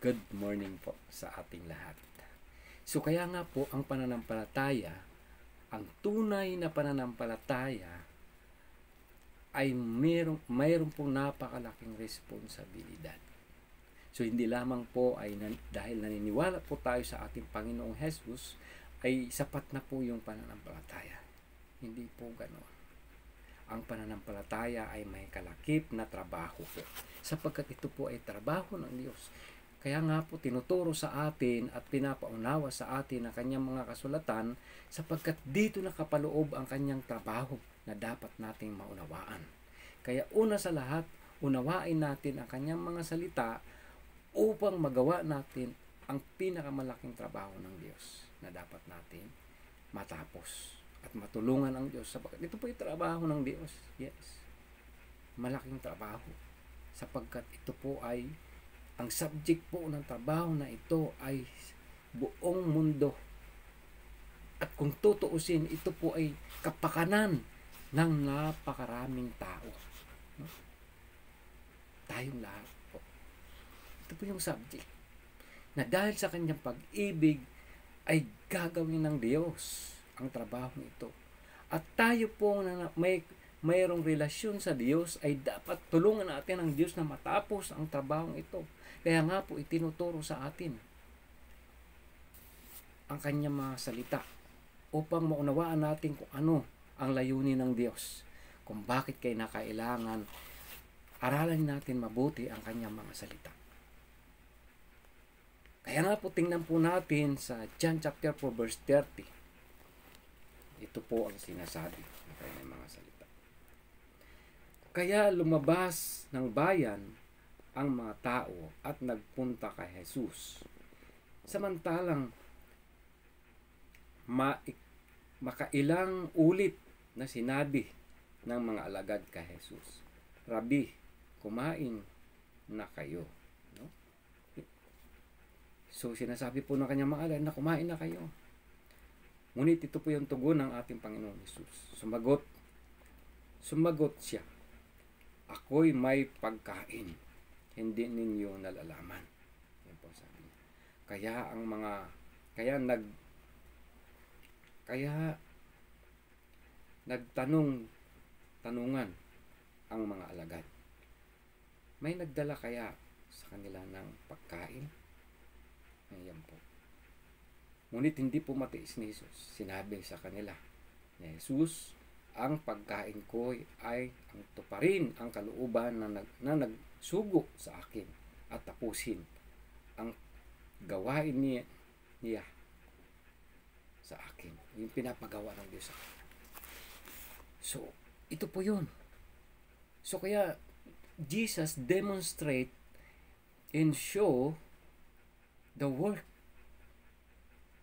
Good morning po sa ating lahat. So kaya nga po ang pananampalataya, ang tunay na pananampalataya ay mayroon pong napakalaking responsibilidad. So hindi lamang po ay dahil naniniwala po tayo sa ating Panginoong Jesus ay sapat na po yung pananampalataya. Hindi po ganoon. Ang pananampalataya ay may kalakip na trabaho po. Sapagkat ito po ay trabaho ng Diyos. Kaya nga po tinuturo sa atin at pinapaunawa sa atin ang kanyang mga kasulatan sapagkat dito nakapaloob ang kanyang trabaho na dapat nating maunawaan. Kaya una sa lahat, unawain natin ang kanyang mga salita upang magawa natin ang pinakamalaking trabaho ng Diyos na dapat natin matapos at matulungan ang Diyos sapagkat ito po yung trabaho ng Diyos. Yes. Malaking trabaho sapagkat ito po ay ang subject po ng trabaho na ito ay buong mundo. At kung tutuusin, ito po ay kapakanan ng napakaraming tao. No? Tayong lahat po. Ito po yung subject. Na dahil sa kanyang pag-ibig ay gagawin ng Diyos ang trabaho ito. At tayo po na mayroong relasyon sa Diyos ay dapat tulungan natin ang Diyos na matapos ang trabaho ito. Kaya nga po itinuturo sa atin ang kanyang mga salita upang maunawaan natin kung ano ang layunin ng Diyos. Kung bakit kailangan aralan natin mabuti ang kanyang mga salita. Kaya nga po tingnan po natin sa John chapter 4 verse 30. Ito po ang sinasabi ng kanyang mga salita. Kaya lumabas ng bayan ang mga tao at nagpunta kay Jesus. Samantalang makailang ulit na sinabi ng mga alagad kay Jesus, Rabi, kumain na kayo. No? So sinasabi po ng kanyang mga alagad na kumain na kayo. Ngunit ito po yung tugon ng ating Panginoong Jesus. Sumagot siya, ako'y may pagkain, hindi ninyo nalalaman. Yan po sabi niya. Kaya nagtanungan ang mga alagad. May nagdala kaya sa kanila ng pagkain? Ayan po. Ngunit hindi po matiis ni Jesus. Sinabi sa kanila ni Jesus, ang pagkain ko ay ang tuparin ang kalooban na nagsugo sa akin at tapusin ang gawain niya sa akin. Yung pinapagawa ng Diyos sa akin. So, ito po yun. So, kaya Jesus demonstrate and show the work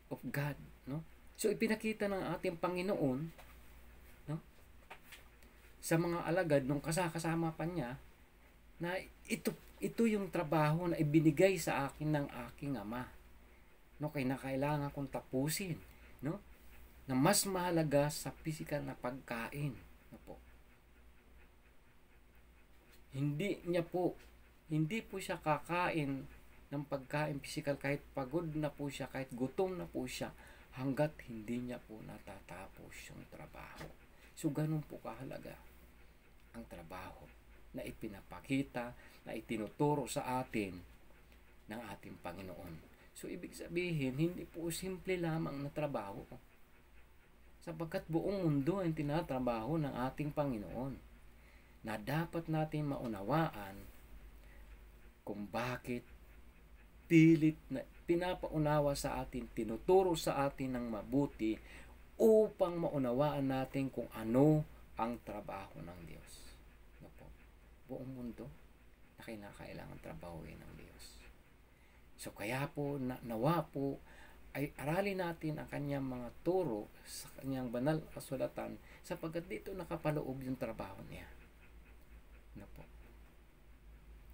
of God. No? So, ipinakita ng ating Panginoon sa mga alagad nung kasama pa niya na ito yung trabaho na ibinigay sa akin ng aking ama. No, kailangan kong tapusin, no? Na mas mahalaga sa physical na pagkain, no po. Hindi po siya kakain ng pagkain physical kahit pagod na po siya, kahit gutom na po siya, hanggat hindi niya po natatapos yung trabaho. So, ganun po kahalaga ang trabaho na ipinapakita, na itinuturo sa atin ng ating Panginoon. So, ibig sabihin, hindi po simple lamang na trabaho. Sapagkat buong mundo ang tinatrabaho ng ating Panginoon na dapat natin maunawaan kung bakit pilit na pinapaunawa sa atin, tinuturo sa atin ng mabuti upang maunawaan natin kung ano ang trabaho ng Diyos. No po? Buong mundo na kailangan trabahuin ng Diyos. So kaya po, nawa po, ay aralin natin ang kanyang mga turo sa kanyang banal kasulatan sapagkat dito nakapaloob yung trabaho niya. No po?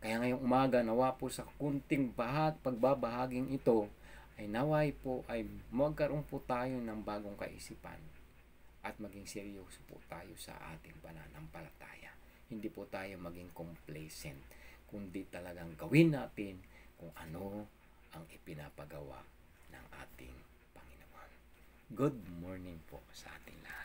Kaya ngayong umaga, nawa po sa kunting pagbabahaging ito, ay naway po ay magkaroon po tayo ng bagong kaisipan at maging seryoso po tayo sa ating pananampalataya. Hindi po tayo maging complacent, kundi talagang gawin natin kung ano ang ipinapagawa ng ating Panginoon. Good morning po sa ating lahat.